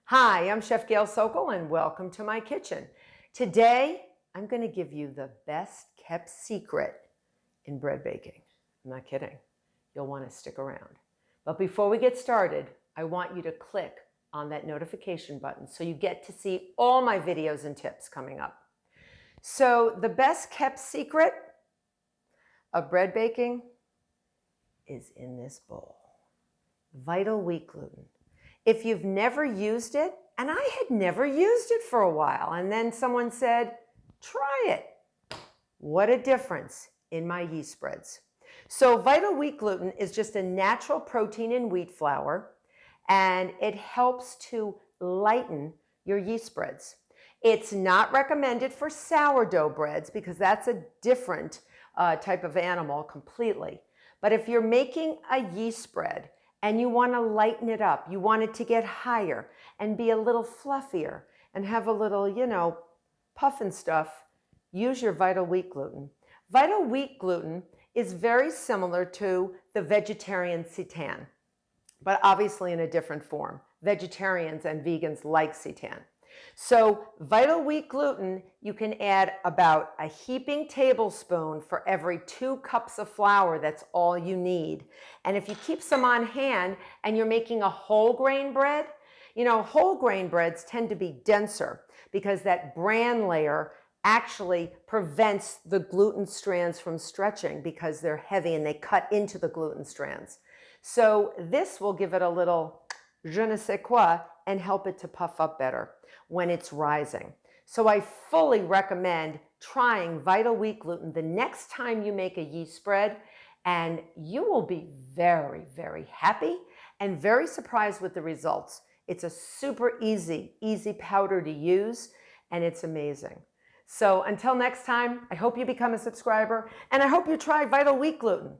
Hi, I'm Chef Gail Sokol and welcome to my kitchen. Today, I'm going to give you the best kept secret in bread baking. I'm not kidding. You'll want to stick around. But before we get started, I want you to click on that notification button so you get to see all my videos and tips coming up. So the best kept secret of bread baking is in this bowl. Vital wheat gluten. If you've never used it, and I had never used it for a while, and then someone said, try it. What a difference in my yeast spreads. So vital wheat gluten is just a natural protein in wheat flour, and it helps to lighten your yeast spreads. It's not recommended for sourdough breads because that's a different type of animal completely. But if you're making a yeast spread and you want to lighten it up, you want it to get higher and be a little fluffier and have a little, puff and stuff, use your vital wheat gluten. Vital wheat gluten is very similar to the vegetarian seitan, but obviously in a different form. Vegetarians and vegans like seitan. So vital wheat gluten, you can add about a heaping tablespoon for every 2 cups of flour. That's all you need. And if you keep some on hand and you're making a whole grain bread, whole grain breads tend to be denser because that bran layer actually prevents the gluten strands from stretching because they're heavy and they cut into the gluten strands. So this will give it a little je ne sais quoi and help it to puff up better when it's rising. So I fully recommend trying vital wheat gluten the next time you make a yeast spread, and you will be very, very happy and very surprised with the results. It's a super easy powder to use, and it's amazing. So until next time, I hope you become a subscriber, and I hope you try vital wheat gluten.